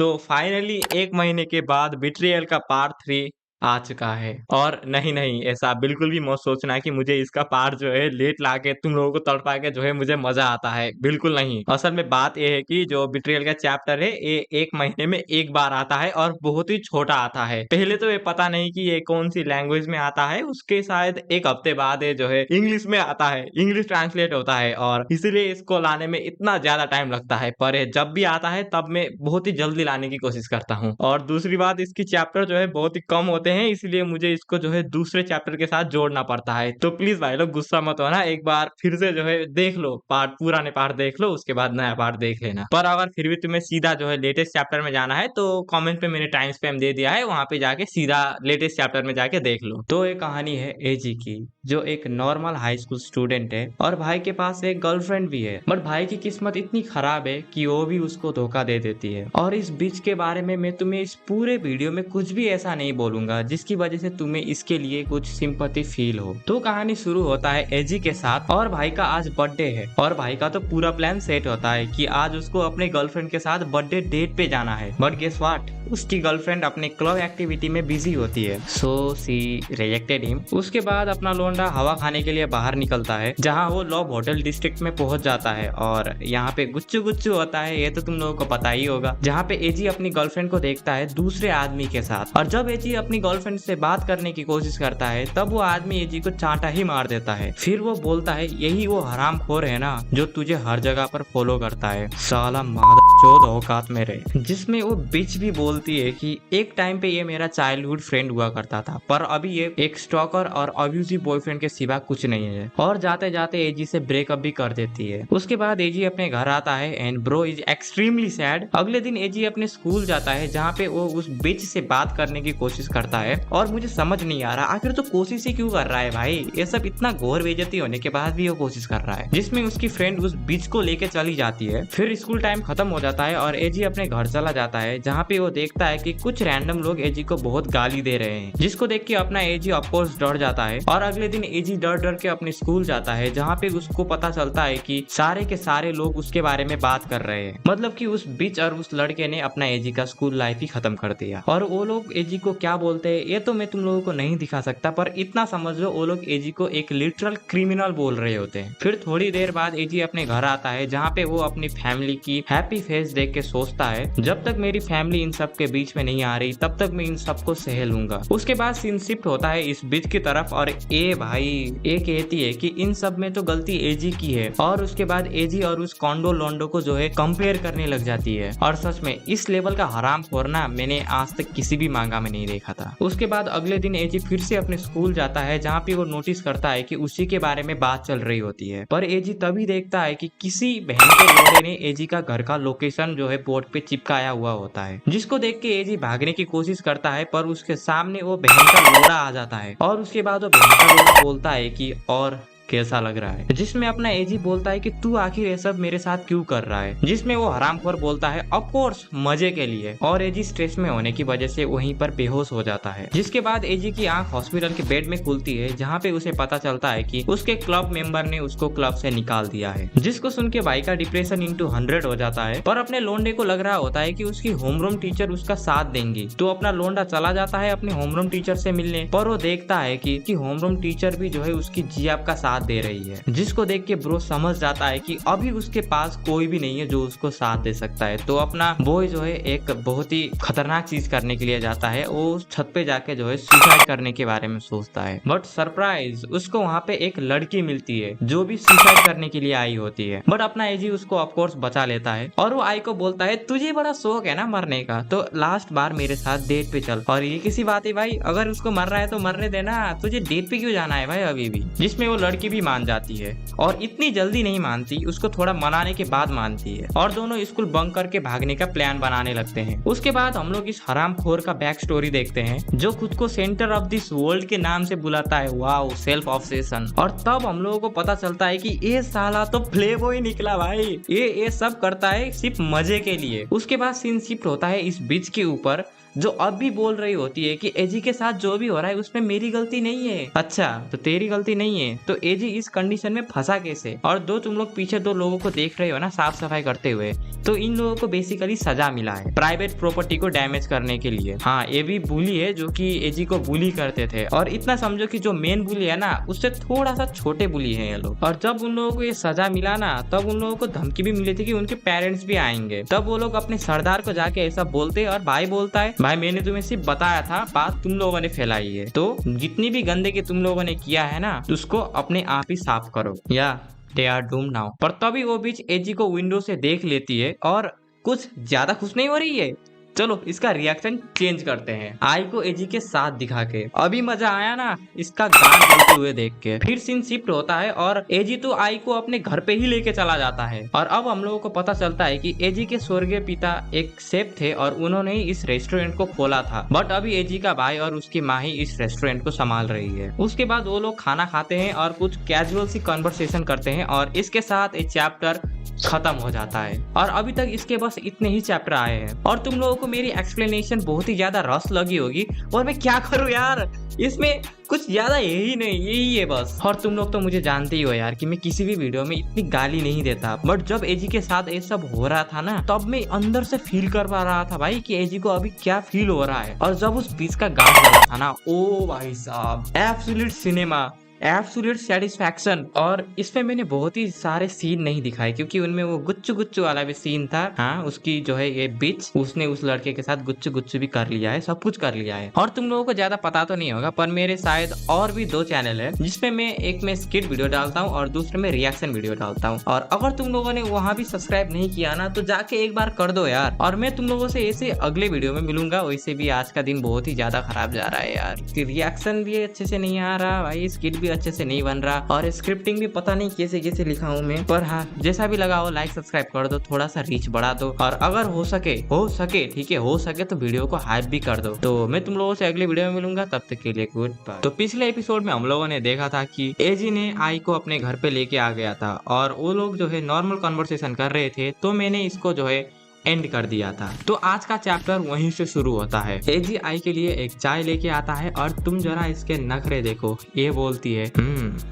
तो फाइनली 1 महीने के बाद बिट्रियल का पार्ट 3 आ चुका है। और नहीं, ऐसा बिल्कुल भी मत सोचना कि मुझे इसका पार्ट जो है लेट लाके तुम लोगों को तड़पा के जो है मुझे मज़ा आता है, बिल्कुल नहीं। असल में बात ये है कि जो बिट्रियल का चैप्टर है ये 1 महीने में 1 बार आता है और बहुत ही छोटा आता है। पहले तो ये पता नहीं कि ये कौन-सी लैंग्वेज में आता है, उसके शायद 1 हफ्ते बाद ये जो है इंग्लिश में आता है, इंग्लिश ट्रांसलेट होता है और इसीलिए इसको लाने में इतना ज़्यादा टाइम लगता है। पर ये जब भी आता है तब मैं बहुत ही जल्दी लाने की कोशिश करता हूँ। और दूसरी बात इसकी चैप्टर जो है बहुत ही कम होते हैं, इसलिए मुझे इसको जो है दूसरे चैप्टर के साथ जोड़ना पड़ता है। तो प्लीज़ भाई लोग गुस्सा मत होना, एक बार फिर से जो है देख लो पार्ट, पुराने पार्ट देख लो, उसके बाद नया पार्ट देख लेना। पर अगर फिर भी तुम्हें सीधा जो है लेटेस्ट चैप्टर में जाना है तो कमेंट पे मैंने टाइम स्पैम दे दिया है, वहाँ पे जाके सीधा लेटेस्ट चैप्टर में जाके देख लो। तो ये कहानी है एजी की, जो एक नॉर्मल हाई स्कूल स्टूडेंट है और भाई के पास एक गर्लफ्रेंड भी है। बट भाई की किस्मत इतनी खराब है कि वो भी उसको धोखा दे देती है। और इस बीच के बारे में मैं तुम्हें इस पूरे वीडियो में कुछ भी ऐसा नहीं बोलूंगा जिसकी वजह से तुम्हें इसके लिए कुछ सिंपैथी फील हो। तो कहानी शुरू होता है एजी के साथ और भाई का आज बर्थडे है और भाई का तो पूरा प्लान सेट होता है कि आज उसको अपने गर्लफ्रेंड के साथ बर्थडे डेट पे जाना है। बट गेस व्हाट, उसकी गर्लफ्रेंड अपने क्लब एक्टिविटी में बिजी होती है, सो सी रिजेक्टेड हिम। उसके बाद अपना लोंडा हवा खाने के लिए बाहर निकलता है, जहां वो लव होटल डिस्ट्रिक्ट में पहुंच जाता है और यहाँ पे गुच्चू गुच्चू होता है, ये तो तुम लोगों को पता ही होगा। जहाँ पे एजी अपनी गर्लफ्रेंड को देखता है दूसरे आदमी के साथ और जब एजी अपनी गर्लफ्रेंड से बात करने की कोशिश करता है तब वो आदमी एजी को चांटा ही मार देता है। फिर वो बोलता है यही वो हरामखोर है ना जो तुझे हर जगह पर फॉलो करता है, साला मादरचोद औकात में रहे। जिसमें वो बिच भी बोलती है कि एक टाइम पे ये मेरा चाइल्डहुड फ्रेंड हुआ करता था पर अभी ये एक स्टॉकर और अब्यूसिव बॉयफ्रेंड के सिवा कुछ नहीं है। और जाते जाते एजी से ब्रेकअप भी कर देती है। उसके बाद एजी अपने घर आता है and bro is extremely sad. अगले दिन एजी अपने स्कूल जाता है जहाँ पे वो उस बिच से बात करने की कोशिश करता है और मुझे समझ नहीं आ रहा आखिर तो कोशिश ही क्यों कर रहा है भाई, ये सब इतना घोर बेइज्जती होने के बाद भी वो कोशिश कर रहा है। जिसमें उसकी फ्रेंड उस बिच को लेके चली जाती है। फिर स्कूल टाइम खत्म हो जाता है और एजी अपने घर चला जाता है जहाँ पे वो देखता है कि कुछ रैंडम लोग एजी को बहुत गाली दे रहे हैं, जिसको देख के अपना एजी ऑफकोर्स डर जाता है। और अगले दिन एजी डर डर के अपने स्कूल जाता है जहाँ पे उसको पता चलता है कि सारे के सारे लोग उसके बारे में बात कर रहे हैं, मतलब कि उस बिच और उस लड़के ने अपना एजी का स्कूल लाइफ ही खत्म कर दिया। और वो लोग एजी को क्या बोलते हैं ये तो मैं तुम लोगों को नहीं दिखा सकता, पर इतना समझ लो वो लोग एजी को एक लिटरल क्रिमिनल बोल रहे होते हैं। फिर थोड़ी देर बाद एजी अपने घर आता है जहाँ पे वो अपनी फैमिली की हैप्पी फेस देख के सोचता है जब तक मेरी फैमिली इन सब के बीच में नहीं आ रही तब तक मैं इन सबको सह लूंगा। उसके बाद सीन शिफ्ट होता है इस बिच की तरफ और ए भाई ए कहती है कि इन सब में तो गलती एजी की है। और उसके बाद एजी और उस कॉन्डो लोंडो को जो है कंपेयर करने लग जाती है। और सच में इस लेवल का हरामखोर ना मैंने आज तक किसी भी मांगा में नहीं देखा था। उसके बाद अगले दिन एजी फिर से अपने स्कूल जाता है जहाँ पे वो नोटिस करता है कि उसी के बारे में बात चल रही होती है। पर एजी तभी देखता है कि किसी बहन के लोड़े ने एजी का घर का लोकेशन जो है बोर्ड पे चिपकाया हुआ होता है, जिसको देख के एजी भागने की कोशिश करता है पर उसके सामने वो बहन का लोड़ा आ जाता है। और उसके बाद वो बहन का लोड़ा बोलता है कि और कैसा लग रहा है, जिसमें अपना एजी बोलता है कि तू आखिर ये सब मेरे साथ क्यों कर रहा है, जिसमें वो हरामखोर बोलता है ऑफ कोर्स मजे के लिए। और एजी स्ट्रेस में होने की वजह से वहीं पर बेहोश हो जाता है। जिसके बाद एजी की आंख हॉस्पिटल के बेड में खुलती है जहाँ पे उसे पता चलता है कि उसके क्लब मेंबर ने उसको क्लब से निकाल दिया है, जिसको सुन के भाई का डिप्रेशन इंटू 100 हो जाता है। पर अपने लोंडे को लग रहा होता है कि उसकी होमरूम टीचर उसका साथ देंगी, तो अपना लोंडा चला जाता है अपने होमरूम टीचर से मिलने। पर वो देखता है कि होमरूम टीचर भी जो है उसकी जियाब का साथ दे रही है, जिसको देख के ब्रो समझ जाता है कि अभी उसके पास कोई भी नहीं है जो उसको साथ दे सकता है। तो अपना बॉय जो है एक बहुत ही खतरनाक चीज करने के लिए जाता है, वो छत पे जाके जो है सुसाइड करने के बारे में सोचता है। बट सरप्राइज, उसको वहाँ पे एक लड़की मिलती है जो भी सुसाइड करने के लिए आई होती है। बट अपना एजी उसको ऑफकोर्स बचा लेता है और वो आई को बोलता है तुझे बड़ा शौक है ना मरने का, तो लास्ट बार मेरे साथ डेट पे चल। और ये किसी बात है भाई, अगर उसको मर रहा है तो मरने देना, तुझे डेट पे क्यों जाना है भाई अभी भी। जिसमें वो लड़की भी मान जाती है और इतनी जल्दी नहीं मानती, उसको थोड़ा मनाने के बाद मानती है और दोनों स्कूल बंक करके भागने का प्लान बनाने लगते हैं। उसके बाद हम लोग इस हरामखोर का बैक स्टोरी देखते हैं जो खुद को सेंटर ऑफ दिस वर्ल्ड के नाम से बुलाता है। Wow, self obsession. और तब हम लोगों को पता चलता है कि ये साला तो प्लेबॉय निकला भाई, ये सब करता है सिर्फ मजे के लिए। उसके बाद सीन शिफ्ट होता है इस बीच के ऊपर जो अब भी बोल रही होती है कि एजी के साथ जो भी हो रहा है उसमें मेरी गलती नहीं है। अच्छा, तो तेरी गलती नहीं है तो एजी इस कंडीशन में फंसा कैसे? और तुम लोग पीछे 2 लोगों को देख रहे हो ना साफ सफाई करते हुए, तो इन लोगों को बेसिकली सजा मिला है प्राइवेट प्रॉपर्टी को डैमेज करने के लिए। हाँ, ये भी बुली है जो कि एजी को बुली करते थे, और इतना समझो कि जो मेन बुली है ना उससे थोड़ा सा छोटे बुली है ये लोग। और जब उन लोगों को ये सजा मिला ना, तब उन लोगों को धमकी भी मिली थी कि उनके पेरेंट्स भी आएंगे। तब वो लोग अपने सरदार को जाके ऐसा बोलते, और भाई बोलता है भाई मैंने तुम्हें सिर्फ बताया था, बात तुम लोगों ने फैलाई है, तो जितनी भी गंदगी तुम लोगों ने किया है ना उसको अपने आप ही साफ करो, या दे आर डूम्ड नाउ। पर तभी वो बीच एजी को विंडो से देख लेती है और कुछ ज्यादा खुश नहीं हो रही है। चलो इसका रिएक्शन चेंज करते हैं, आई को एजी के साथ दिखा के। अभी मजा आया ना इसका गान बोलते हुए देख के। फिर सीन शिफ्ट होता है और एजी तो आई को अपने घर पे ही लेके चला जाता है। और अब हम लोगों को पता चलता है कि एजी के स्वर्गीय पिता एक शेफ थे और उन्होंने ही इस रेस्टोरेंट को खोला था, बट अभी एजी का भाई और उसकी माँ ही इस रेस्टोरेंट को संभाल रही है। उसके बाद वो लोग खाना खाते हैं और कुछ कैजुअल सी कन्वर्सेशन करते हैं, और इसके साथ एक चैप्टर खत्म हो जाता है। और अभी तक इसके बस इतने ही चैप्टर आए हैं, और तुम लोगों को मेरी एक्सप्लेनेशन बहुत ही ज्यादा रस लगी होगी, और मैं क्या करूं यार, इसमें कुछ ज्यादा यही नहीं, यही है बस। और तुम लोग तो मुझे जानते ही हो यार कि मैं किसी भी वीडियो में इतनी गाली नहीं देता, बट जब एजी के साथ ये सब हो रहा था ना, तब मैं अंदर से फील कर पा रहा था भाई कि एजी को अभी क्या फील हो रहा है। और जब उस बीच का गाना लगा था ना, ओ भाई साहब, एब्सोल्यूट सिनेमा, एब्सोल्यूट सेटिस्फैक्शन। और इसमें मैंने बहुत ही सारे सीन नहीं दिखाए क्योंकि उनमें वो गुच्चू गुच्चू वाला भी सीन था। हाँ, उसकी जो है ये बिच, उसने उस लड़के के साथ गुच्चू गुच्चू भी कर लिया है, सब कुछ कर लिया है। और तुम लोगों को ज्यादा पता तो नहीं होगा, पर मेरे शायद और भी 2 चैनल है जिसमें मैं एक में स्किट वीडियो डालता हूँ और दूसरे में रिएक्शन वीडियो डालता हूँ। और अगर तुम लोगों ने वहाँ भी सब्सक्राइब नहीं किया ना तो जाके एक बार कर दो यार। और मैं तुम लोगों से ऐसे अगले वीडियो में मिलूंगा। वैसे भी आज का दिन बहुत ही ज्यादा खराब जा रहा है यार, रिएक्शन भी अच्छे से नहीं आ रहा भाई, स्किट भी अच्छे से नहीं बन रहा, और स्क्रिप्टिंग भी पता नहीं कैसे कैसे लिखा हूँ मैं। पर हाँ, जैसा भी लगा हो लाइक सब्सक्राइब कर दो, थोड़ा सा रीच बढ़ा दो, और अगर हो सके ठीक है, हो सके तो वीडियो को हाइप भी कर दो। तो मैं तुम लोगों से अगले वीडियो में मिलूंगा, तब तक के लिए गुड बाय। तो पिछले एपिसोड में हम लोगों ने देखा था कि एजी ने आई को अपने घर पे लेके आ गया था, और वो लोग जो है नॉर्मल कन्वर्सेशन कर रहे थे, तो मैंने इसको जो है एंड कर दिया था। तो आज का चैप्टर वहीं से शुरू होता है। एजी आई के लिए एक चाय लेके आता है, और तुम जरा इसके नखरे देखो, ये बोलती है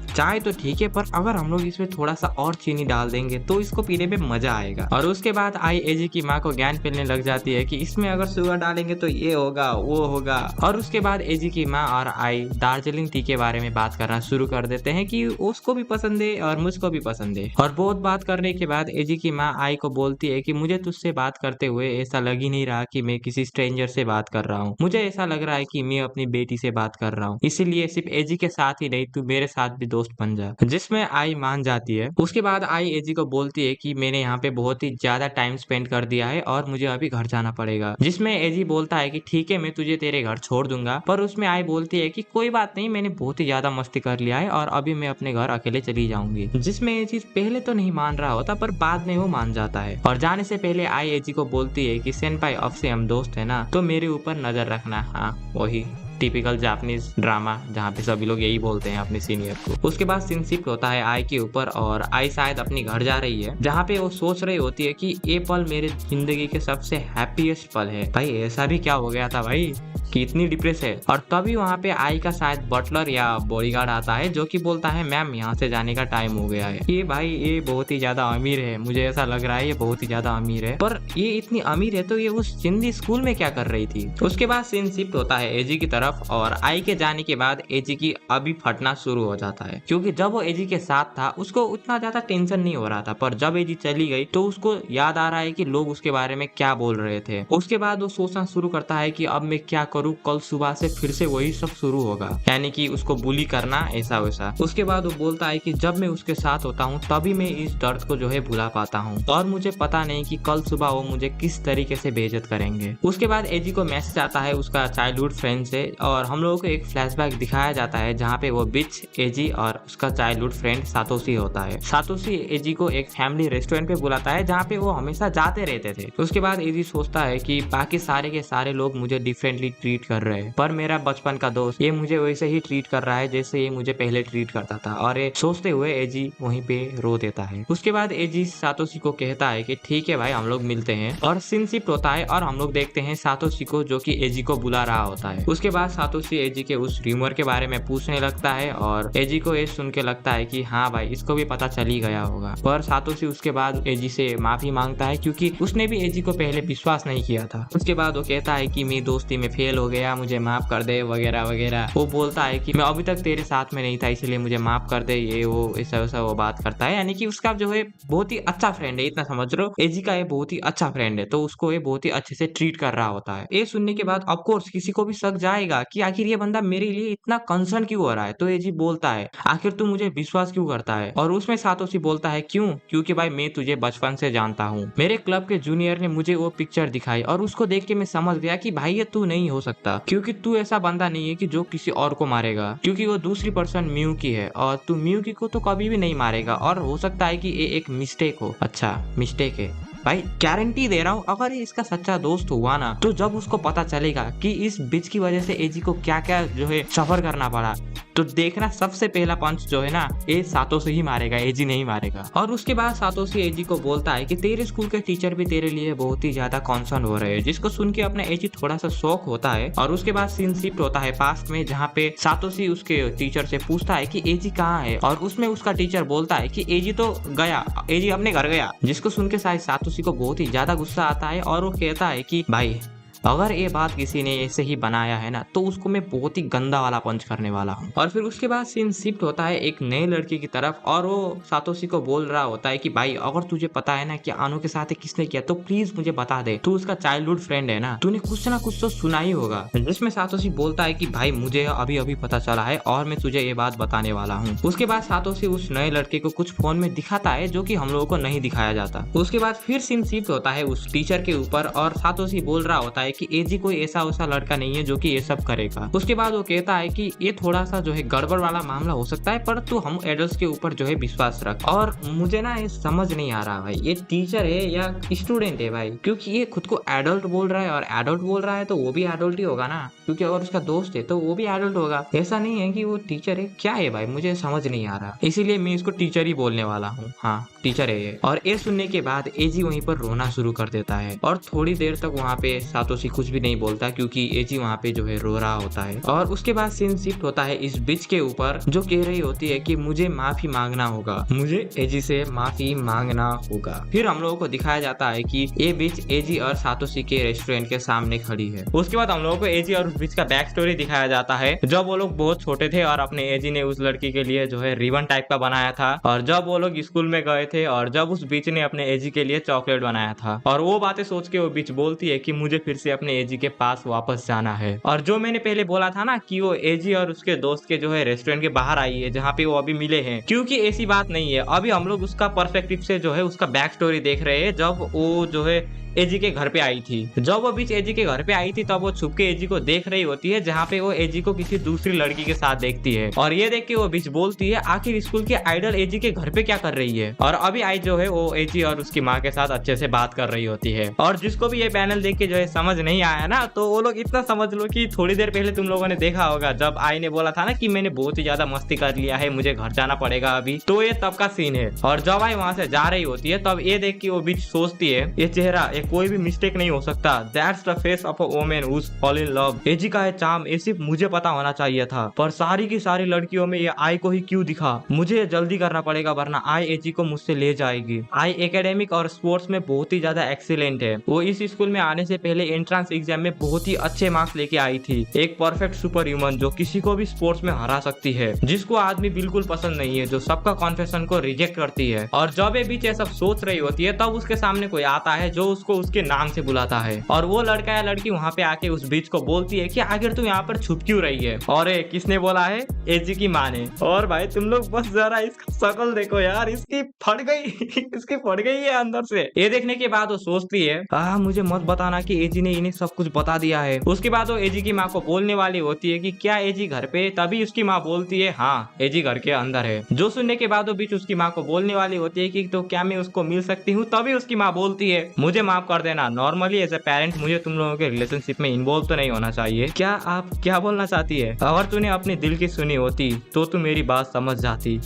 चाय तो ठीक है, पर अगर हम लोग इसमें थोड़ा सा और चीनी डाल देंगे तो इसको पीने में मजा आएगा। और उसके बाद आई एजी की माँ को ज्ञान फैलने लग जाती है कि इसमें अगर शुगर डालेंगे तो ये होगा वो होगा। और उसके बाद एजी की माँ और आई दार्जिलिंग टी के बारे में बात करना शुरू कर देते हैं कि उसको भी पसंद है और मुझको भी पसंद है। और बहुत बात करने के बाद एजी की माँ आई को बोलती है कि मुझे तुझसे बात करते हुए ऐसा लग ही नहीं रहा कि मैं किसी स्ट्रेंजर से बात कर रहा हूँ, मुझे ऐसा लग रहा है कि मैं अपनी बेटी से बात कर रहा हूँ, इसीलिए सिर्फ एजी के साथ ही नहीं तू मेरे साथ भी दोस्त बन जा। जिसमें आई मान जाती है। उसके बाद आई एजी को बोलती है कि मैंने यहाँ पे बहुत ही ज्यादा टाइम स्पेंड कर दिया है और मुझे अभी घर जाना पड़ेगा। जिसमें एजी बोलता है कि ठीक है, मैं तुझे तेरे घर छोड़ दूंगा। पर उसमें आई बोलती है कि कोई बात नहीं, मैंने बहुत ही ज्यादा मस्ती कर लिया है और अभी मैं अपने घर अकेले चली जाऊंगी। जिसमें ये चीज पहले तो नहीं मान रहा होता, पर बाद में वो मान जाता है। और जाने से पहले आई एजी को बोलती है कि सेनपाई, अब से हम दोस्त है ना, तो मेरे ऊपर नजर रखना। हाँ, वही टिपिकल जापानीज ड्रामा जहाँ पे सभी लोग यही बोलते हैं अपने सीनियर को। उसके बाद सीन शिफ्ट होता है आई के ऊपर, और आई शायद अपनी घर जा रही है, जहाँ पे वो सोच रही होती है कि ये पल मेरे जिंदगी के सबसे हैप्पीएस्ट पल है। भाई ऐसा भी क्या हो गया था भाई कि इतनी डिप्रेस है। और तभी वहाँ पे आई का शायद बटलर या बॉडीगार्ड आता है, जो कि बोलता है मैम यहाँ से जाने का टाइम हो गया है। ये भाई ये बहुत ही ज्यादा अमीर है, मुझे ऐसा लग रहा है ये बहुत ही ज्यादा अमीर है। पर ये इतनी अमीर है तो ये उस हिंदी स्कूल में क्या कर रही थी। उसके बाद सीन शिफ्ट होता है एजी की तरफ, और आई के जाने के बाद एजी की अभी फटना शुरू हो जाता है, क्योंकि जब वो एजी के साथ था उसको उतना ज्यादा टेंशन नहीं हो रहा था, पर जब एजी चली गई तो उसको याद आ रहा है कि लोग उसके बारे में क्या बोल रहे थे। उसके बाद वो सोचना शुरू करता है कि अब मैं क्या करूँ, कल सुबह से फिर से वही सब शुरू होगा, यानी कि उसको बुली करना ऐसा वैसा। उसके बाद वो बोलता है कि जब मैं उसके साथ होता हूँ तभी मैं इस दर्द को जो है भुला पाता हूँ, और मुझे पता नहीं कि कल सुबह वो मुझे किस तरीके से बेइज्जत करेंगे। उसके बाद एजी को मैसेज आता है उसका चाइल्डहुड फ्रेंड से, और हम लोगों को एक फ्लैशबैक दिखाया जाता है जहाँ पे वो बिच, एजी और उसका चाइल्डहुड फ्रेंड सातोशी होता है। सातोशी एजी को एक फैमिली रेस्टोरेंट पे बुलाता है जहाँ पे वो हमेशा जाते रहते थे। उसके बाद एजी सोचता है कि बाकी सारे के सारे लोग मुझे डिफरेंटली ट्रीट कर रहे हैं, पर मेरा बचपन का दोस्त ये मुझे वैसे ही ट्रीट कर रहा है जैसे ये मुझे पहले ट्रीट करता था। और ये सोचते हुए एजी वहीं पे रो देता है। उसके बाद एजी सातोशी को कहता है कि ठीक है भाई, हम लोग मिलते हैं, और सीन शिफ्ट होता है और हम लोग देखते हैं सातोशी को जो कि एजी को बुला रहा होता है। उसके बाद सातोशी एजी के उस र्यूमर के बारे में पूछने लगता है और एजी को ये सुन के लगता है कि हाँ भाई, इसको भी पता चल ही गया होगा। पर सातोशी उसके बाद एजी से माफी मांगता है क्योंकि उसने भी एजी को पहले विश्वास नहीं किया था। उसके बाद वो कहता है कि मैं दोस्ती में फेल हो गया, मुझे माफ कर दे वगैरह वगैरह। वो बोलता है कि मैं अभी तक तेरे साथ में नहीं था इसलिए मुझे माफ कर दे, ये वो ऐसा वैसा वो बात करता है। यानी कि उसका जो है बहुत ही अच्छा फ्रेंड है, इतना समझ लो एजी का ये बहुत ही अच्छा फ्रेंड है, तो उसको ये बहुत ही अच्छे से ट्रीट कर रहा होता है। ये सुनने के बाद ऑफ कोर्स किसी को भी शक जाएगा कि आखिर ये बंदा मेरे लिए इतना कंसर्न क्यों हो रहा है। तो एजी बोलता है आखिर तू मुझे विश्वास क्यों करता है, और उसमें सातोशी बोलता है क्यों, क्योंकि भाई मैं तुझे बचपन से जानता हूँ। मेरे क्लब के जूनियर ने मुझे वो पिक्चर दिखाई और उसको देख के मैं समझ गया कि भाई ये तू नहीं हो सकता, क्योंकि तू ऐसा बंदा नहीं है कि जो किसी और को मारेगा, क्योंकि वो दूसरी पर्सन मियुकी है और तू मियुकी को तो कभी भी नहीं मारेगा, और हो सकता है कि ये एक मिस्टेक हो। अच्छा मिस्टेक है भाई, गारंटी दे रहा हूँ अगर ये इसका सच्चा दोस्त हुआ ना, तो जब उसको पता चलेगा कि इस बिच की वजह से एजी को क्या क्या जो है सफर करना पड़ा, तो देखना सबसे पहला पंच जो है ना ये सातोशी ही मारेगा, एजी नहीं मारेगा। और उसके बाद सातोशी एजी को बोलता है कि तेरे स्कूल के टीचर भी तेरे लिए बहुत ही ज्यादा कॉन्सर्न हो रहे हैं, जिसको सुन के अपने एजी थोड़ा सा शौक होता है। और उसके बाद सीन शिफ्ट होता है पास्ट में, जहाँ पे सातोशी उसके टीचर से पूछता है कि एजी कहाँ है, और उसमें उसका टीचर बोलता है कि एजी तो गया, एजी अपने घर गया, जिसको सुन के शायद सातोशी को बहुत ही ज्यादा गुस्सा आता है और वो कहता है कि भाई अगर ये बात किसी ने ऐसे ही बनाया है ना, तो उसको मैं बहुत ही गंदा वाला पंच करने वाला हूँ। और फिर उसके बाद सीन शिफ्ट होता है एक नए लड़की की तरफ, और वो सातोशी को बोल रहा होता है कि भाई अगर तुझे पता है ना कि आनो के साथ किसने किया तो प्लीज मुझे बता दे, तू उसका चाइल्डहुड फ्रेंड है ना, तूने कुछ ना कुछ तो सुना ही होगा। जिसमें सातोशी बोलता है कि भाई मुझे अभी अभी पता चला है और मैं तुझे ये बात बताने वाला हूँ। उसके बाद सातोशी उस नए लड़के को कुछ फोन में दिखाता है जो कि हम लोगों को नहीं दिखाया जाता। उसके बाद फिर सीन शिफ्ट होता है उस टीचर के ऊपर, और सातोशी बोल रहा होता है कि एजी कोई ऐसा वैसा लड़का नहीं है जो कि ये सब करेगा। उसके बाद वो कहता है कि ये थोड़ा सा जो है गड़बड़ वाला मामला हो सकता है, पर तू हम एडल्ट्स के ऊपर जो है विश्वास रख। और मुझे ना ये समझ नहीं आ रहा भाई ये टीचर है या स्टूडेंट है भाई, क्योंकि ये खुद को एडल्ट बोल रहा है, और एडल्ट बोल रहा है तो वो भी एडल्ट ही होगा ना, क्योंकि अगर उसका दोस्त है तो वो भी एडल्ट होगा। ऐसा नहीं है कि वो टीचर है, क्या है भाई मुझे समझ नहीं आ रहा, इसीलिए मैं इसको टीचर ही बोलने वाला हूँ। हाँ टीचर है ये। और ये सुनने के बाद एजी वहीं पर रोना शुरू कर देता है, और थोड़ी देर तक वहाँ पे सातोशी कुछ भी नहीं बोलता क्योंकि एजी वहाँ पे जो है रो रहा होता है। और उसके बाद सीन शिफ्ट होता है इस बिच के ऊपर, जो कह रही होती है कि मुझे माफी मांगना होगा, मुझे एजी से माफी मांगना होगा। फिर हम लोगों को दिखाया जाता है कि ये बिच एजी और सातोशी के रेस्टोरेंट के सामने खड़ी है। उसके बाद हम लोगों को एजी और उस बिच का बैक स्टोरी दिखाया जाता है, जब वो लोग बहुत छोटे थे और अपने एजी ने उस लड़की के लिए जो है रिबन टाइप का बनाया था, और जब वो लोग स्कूल में गए थे और जब उस बिच ने अपने एजी के लिए चॉकलेट बनाया था। और वो बातें सोच के वो बिच बोलती है कि मुझे फिर से अपने एजी के पास वापस जाना है। और जो मैंने पहले बोला था ना कि वो एजी और उसके दोस्त के जो है रेस्टोरेंट के बाहर आई है जहाँ पे वो अभी मिले हैं, क्योंकि ऐसी बात नहीं है, अभी हम लोग उसका पर्सपेक्टिव से जो है उसका बैक स्टोरी देख रहे हैं। जब वो जो है एजी के घर पे आई थी, जब वो बीच एजी के घर पे आई थी तब वो छुप के एजी को देख रही होती है, जहाँ पे वो एजी को किसी दूसरी लड़की के साथ देखती है। और ये देख के वो बीच बोलती है आखिर स्कूल के आइडल एजी के घर पे क्या कर रही है। और अभी आई जो है वो एजी और उसकी माँ के साथ अच्छे से बात कर रही होती है। और जिसको भी ये पैनल देख के जो है समझ नहीं आया ना, तो वो लोग इतना समझ लो कि थोड़ी देर पहले तुम लोगों ने देखा होगा जब आई ने बोला था ना कि मैंने बहुत ही ज्यादा मस्ती कर लिया है, मुझे घर जाना पड़ेगा अभी, तो ये तब का सीन है। और जब आई वहां से जा रही होती है तब ये देख के वो बीच सोचती है ये चेहरा, ये कोई भी मिस्टेक नहीं हो सकता, that's the face of a woman who fall in love. एजी का ये चार्म ये सिर्फ मुझे पता होना चाहिए था, पर सारी की सारी लड़कियों में ये आई को ही क्यों दिखा। मुझे जल्दी करना पड़ेगा वरना आई एजी को मुझसे ले जाएगी। आई एकेडमिक और स्पोर्ट्स में बहुत ही ज्यादा एक्सीलेंट है, वो इस स्कूल में आने से पहले एंट्रेंस एग्जाम में बहुत ही अच्छे मार्क्स लेके आई थी, एक परफेक्ट सुपर ह्यूमन जो किसी को भी स्पोर्ट्स में हरा सकती है, जिसको आदमी बिल्कुल पसंद नहीं है, जो सबका कॉन्फेशन को रिजेक्ट करती है। और जब ये बीच ये सब सोच रही होती है तब उसके सामने कोई आता है जो उसको उसको उसके नाम से बुलाता है और वो लड़का या लड़की वहाँ पे आके उस बिच को बोलती है कि आखिर तू यहाँ पर छुप क्यों रही है। और किसने बोला है? एजी की माँ ने। और भाई तुम लोग बस जरा इसका शक्ल देखो यार, इसकी फट गई इसकी फट गई है अंदर से। ये देखने के बाद वो सोचती है मुझे मत बताना कि एजी ने इन्हें सब कुछ बता दिया है। उसके बाद वो एजी की माँ को बोलने वाली होती है कि क्या एजी घर पे? तभी उसकी माँ बोलती है हाँ एजी घर के अंदर है। जो सुनने के बाद वो बीच उसकी माँ को बोलने वाली होती है कि तो क्या मैं उसको मिल सकती हूँ? तभी उसकी माँ बोलती है मुझे माफ कर देना, नॉर्मली एज ए पेरेंट मुझे तुम लोगों के रिलेशनशिप में इन्वॉल्व तो नहीं होना चाहिए। क्या आप क्या बोलना चाहती है? अगर तूने अपने दिल की सुनी होती तो तू मेरी बात समझ जाती।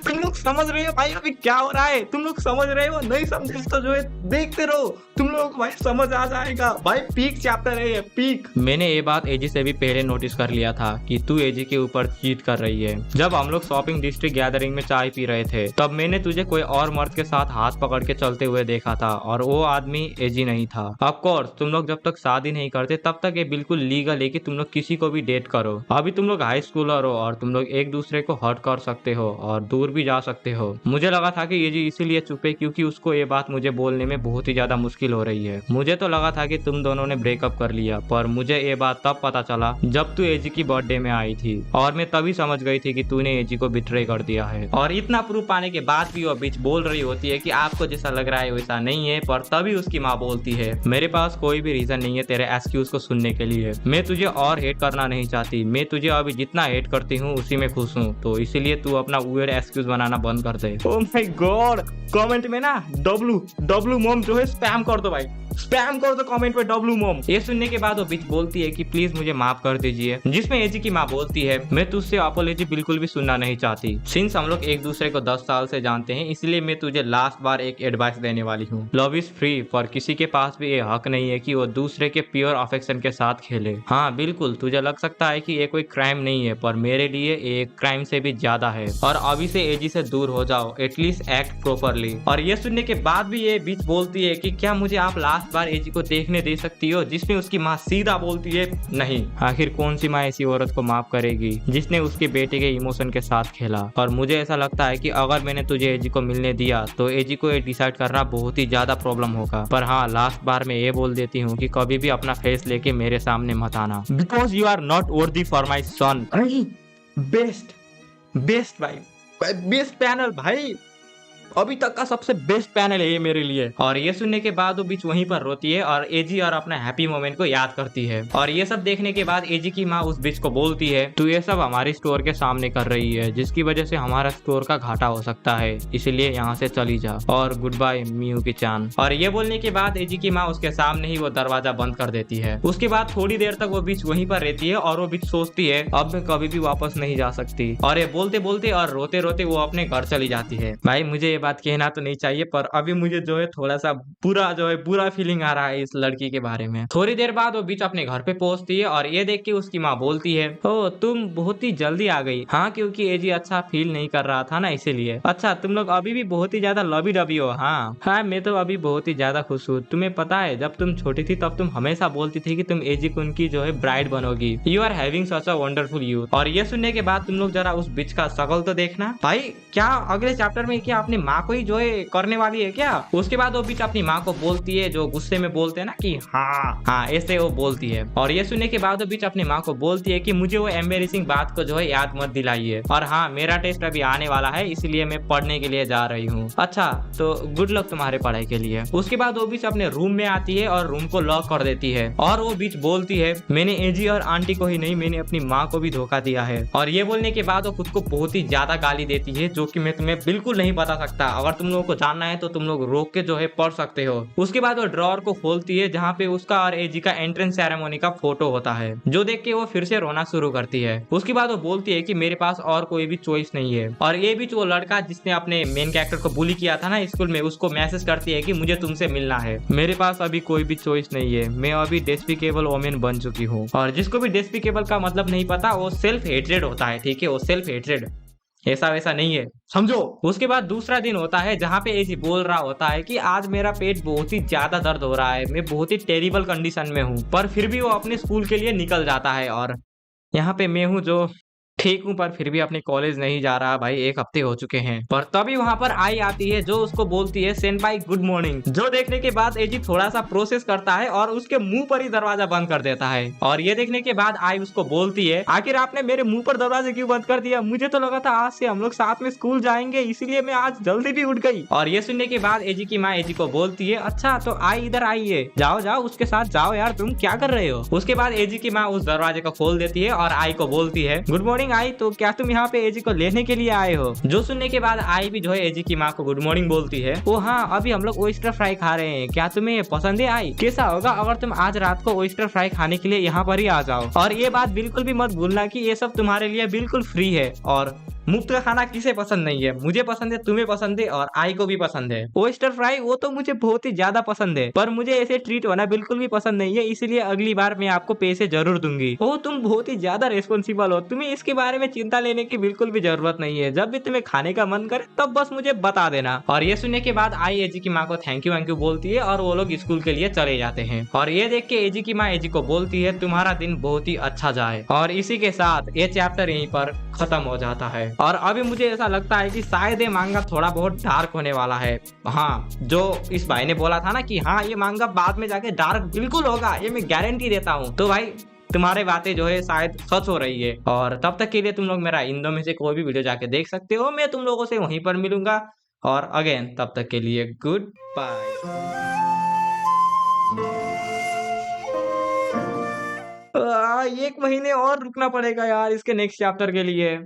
तुम लोग समझ रहे हो भाई अभी क्या हो रहा है? तुम लोग समझ रहे हो? नहीं समझे तो जो है देखते रहो, तुम लोग को भाई समझ आ जाएगा। भाई पीक चैप्टर है ये, पीक। मैंने ये बात एजी से भी पहले नोटिस कर लिया था कि तू एजी के ऊपर चीट कर रही है। जब हम लोग शॉपिंग डिस्ट्रिक्ट गैदरिंग में चाय पी रहे थे तब मैंने तुझे कोई और मर्द के साथ हाथ पकड़ के चलते हुए देखा था और वो आदमी एजी नहीं था। ऑफ कोर्स तुम लोग जब तक शादी नहीं करते तब तक ये बिल्कुल लीगल है कि तुम लोग किसी को भी डेट करो। अभी तुम लोग हाई स्कूलर हो और तुम लोग एक दूसरे को हर्ट कर सकते हो और दूर भी जा सकते हो। मुझे लगा था कि एजी इसीलिए चुप है क्योंकि उसको ये बात मुझे बोलने में बहुत ही ज्यादा मुश्किल हो रही है। मुझे तो लगा था कि तुम दोनों ने ब्रेकअप कर लिया, पर मुझे ये बात तब पता चला जब तू एजी की बर्थडे में आई थी और मैं तभी समझ गई थी कि तूने एजी को बिट्रे कर दिया है। और इतना प्रूफ पाने के बाद भी वो बीच बोल रही होती है कि आपको जैसा लग रहा है वैसा नहीं है, पर तभी उसकी माँ बोलती है मेरे पास कोई भी रीजन नहीं है तेरे एक्सक्यूज को सुनने के लिए। मैं तुझे और हेट करना नहीं चाहती, मैं तुझे अभी जितना हेट करती हूँ उसी में खुश हूँ, तो इसीलिए तू अपना वेयर एक्सक्यूज बनाना बंद कर दे। ओह माय गॉड, कमेंट में ना डब्लू मॉम जो है स्पैम कर दो भाई, स्पैम कर दो कमेंट में डब्लू मॉम। ये सुनने के बाद वो बीच बोलती है कि प्लीज मुझे माफ कर दीजिए, जिसमें एजी की माँ बोलती है मैं तुझसे अपॉलॉजी बिल्कुल भी सुनना नहीं चाहती। सिंस हम लोग एक दूसरे को 10 साल से जानते हैं इसलिए मैं तुझे लास्ट बार एक एडवाइस देने वाली हूँ। लव इज फ्री, पर किसी के पास भी ये हक नहीं है कि वो दूसरे के प्योर अफेक्शन के साथ खेले। हाँ बिल्कुल, तुझे लग सकता है कि ये कोई क्राइम नहीं है, पर मेरे लिए एक क्राइम से भी ज्यादा है और अभी से एजी से दूर हो जाओ, एटलीस्ट एक्ट प्रॉपरली। और ये सुनने के बाद भी ये बीच बोलती है कि क्या मुझे आप लास्ट बार एजी को देखने दे सकती हो, जिसमें उसकी माँ सीधा बोलती है नहीं। आखिर कौन सी माँ ऐसी औरत को माफ करेगी जिसने उसके बेटे के इमोशन के साथ खेला। और मुझे ऐसा लगता है कि अगर मैंने तुझे एजी को मिलने दिया तो एजी को ये डिसाइड करना बहुत ही ज्यादा प्रॉब्लम होगा। पर हाँ, लास्ट बार मैं ये बोल देती हूँ कि कभी भी अपना फेस लेके मेरे सामने मत आना, because you are not worthy for my son. Best भाई, बेस्ट पैनल भाई, अभी तक का सबसे बेस्ट पैनल है ये मेरे लिए। और ये सुनने के बाद वो बीच वहीं पर रोती है और एजी और अपना हैप्पी मोमेंट को याद करती है। और ये सब देखने के बाद एजी की माँ उस बीच को बोलती है तू ये सब हमारी स्टोर के सामने कर रही है, जिसकी वजह से हमारा स्टोर का घाटा हो सकता है, इसलिए यहाँ से चली जा और गुड बाय मियू की चान। और ये बोलने के बाद एजी की माँ उसके सामने ही वो दरवाजा बंद कर देती है। उसके बाद थोड़ी देर तक वो बीच वहीं पर रहती है और वो बीच सोचती है अब मैं कभी भी वापस नहीं जा सकती। और ये बोलते बोलते और रोते रोते वो अपने घर चली जाती है। भाई मुझे बात कहना तो नहीं चाहिए, पर अभी मुझे जो है थोड़ा सा बुरा फीलिंग आ रहा है इस लड़की के बारे में। थोड़ी देर बाद वो बीच अपने घर पे पहुंचती है और ये देख के उसकी माँ बोलती है ओ तुम बहुत ही जल्दी आ गई। हाँ, क्योंकि एजी अच्छा फील नहीं कर रहा था ना, इसीलिए। अच्छा, तुम लोग अभी भी बहुत ही ज्यादा लवी डबी हो। हाँ, मैं तो अभी बहुत ही ज्यादा खुश हूँ। तुम्हें पता है जब तुम छोटी थी तब तुम हमेशा बोलती थी कि तुम एजी कुन की जो है ब्राइड बनोगी। You are having such a wonderful youth. और ये सुनने के बाद तुम लोग जरा उस बिच का शक्ल तो देखना भाई, क्या अगले चैप्टर में क्या अपनी माँ को ही जो है करने वाली है क्या? उसके बाद वो बीच अपनी माँ को बोलती है, जो गुस्से में बोलते हैं ना कि हाँ ऐसे वो बोलती है। और ये सुनने के बाद वो बीच अपनी माँ को बोलती है कि मुझे वो एम्बेरेसिंग बात को जो है याद मत दिलाइए। और हाँ, मेरा टेस्ट अभी आने वाला है इसलिए मैं पढ़ने के लिए जा रही हूँ। अच्छा, तो गुड लक तुम्हारे पढ़ाई के लिए। उसके बाद वो बीच अपने रूम में आती है और रूम को लॉक कर देती है। और वो बीच बोलती है मैंने एजी और आंटी को ही नहीं, मैंने अपनी माँ को भी धोखा दिया है। और ये बोलने के बाद वो खुद को बहुत ही ज्यादा गाली देती है, जो कि मैं तुम्हें बिल्कुल नहीं बता सकता। अगर तुम लोगों को जानना है तो तुम लोग रोक के जो है पढ़ सकते हो। उसके बाद वो ड्रॉअर को खोलती है जहाँ पे उसका और एजी का एंट्रेंस सेरेमनी का फोटो होता है, जो देख के वो फिर से रोना शुरू करती है। उसके बाद वो बोलती है कि मेरे पास और कोई भी चॉइस नहीं है। और ये भी वो लड़का जिसने अपने मेन कैरेक्टर को बुली किया था ना स्कूल में, उसको मैसेज करती है कि मुझे तुमसे मिलना है। मेरे पास अभी कोई भी चॉइस नहीं है, मैं अभी डेस्पिकेबल वोमेन बन चुकी हूँ। और जिसको भी डेस्पिकेबल का मतलब नहीं पता, वो सेल्फ हेट्रेड होता है, ठीक है, वो सेल्फ हेट्रेड, ऐसा वैसा नहीं है, समझो। उसके बाद दूसरा दिन होता है जहाँ पे एजी बोल रहा होता है कि आज मेरा पेट बहुत ही ज्यादा दर्द हो रहा है, मैं बहुत ही टेरिबल कंडीशन में हूँ। पर फिर भी वो अपने स्कूल के लिए निकल जाता है और यहाँ पे मैं हूँ जो ठीक हूँ पर फिर भी अपने कॉलेज नहीं जा रहा भाई, 1 हफ्ते हो चुके हैं। पर तभी वहाँ पर आई आती है जो उसको बोलती है सेनपाई गुड मॉर्निंग, जो देखने के बाद एजी थोड़ा सा प्रोसेस करता है और उसके मुंह पर ही दरवाजा बंद कर देता है। और ये देखने के बाद आई उसको बोलती है आखिर आपने मेरे मुंह पर दरवाजा क्यों बंद कर दिया, मुझे तो लगा था आज से हम लोग साथ में स्कूल जाएंगे, इसीलिए मैं आज जल्दी भी उठ गई। और ये सुनने के बाद एजी की माँ एजी को बोलती है अच्छा तो आई इधर आई है, जाओ जाओ उसके साथ जाओ यार, तुम क्या कर रहे हो। उसके बाद एजी की माँ उस दरवाजे को खोल देती है और आई को बोलती है गुड मॉर्निंग आई, तो क्या तुम यहाँ पे एजी को लेने के लिए आए हो। जो सुनने के बाद आई भी जो है एजी की माँ को गुड मॉर्निंग बोलती है। ओ हाँ, अभी हम लोग ओयस्टर फ्राई खा रहे हैं, क्या तुम्हें पसंद है आई? कैसा होगा अगर तुम आज रात को ओयस्टर फ्राई खाने के लिए यहाँ पर ही आ जाओ। और ये बात बिल्कुल भी मत भूलना कि ये सब तुम्हारे लिए बिल्कुल फ्री है, और मुफ्त का खाना किसे पसंद नहीं है, मुझे पसंद है, तुम्हें पसंद है और आई को भी पसंद है। ओयस्टर फ्राई वो तो मुझे बहुत ही ज्यादा पसंद है, पर मुझे ऐसे ट्रीट होना बिल्कुल भी पसंद नहीं है, इसलिए अगली बार मैं आपको पैसे जरूर दूंगी। ओ तुम बहुत ही ज्यादा रिस्पॉन्सिबल हो, तुम्हें इसके बारे में चिंता लेने की बिल्कुल भी जरूरत नहीं है, जब भी तुम्हें खाने का मन करे तब बस मुझे बता देना। और ये सुनने के बाद आई एजी की माँ को थैंक यू बोलती है और वो लोग स्कूल के लिए चले जाते हैं। और ये देख के एजी की माँ एजी को बोलती है तुम्हारा दिन बहुत ही अच्छा जाए। और इसी के साथ ये चैप्टर यहीं पर खत्म हो जाता है। और अभी मुझे ऐसा लगता है कि शायद ये मांगा थोड़ा बहुत डार्क होने वाला है। हाँ, जो इस भाई ने बोला था ना कि हाँ ये मांगा बाद में जाके डार्क बिल्कुल होगा, ये मैं गारंटी देता हूँ। तो भाई तुम्हारे बातें जो है शायद सच हो रही है। और तब तक के लिए तुम लोग मेरा इन दो में से कोई भी वीडियो जाके देख सकते हो, मैं तुम लोगों से वहीं पर मिलूंगा। और अगेन तब तक के लिए गुड बाय। 1 महीने और रुकना पड़ेगा यार इसके नेक्स्ट चैप्टर के लिए।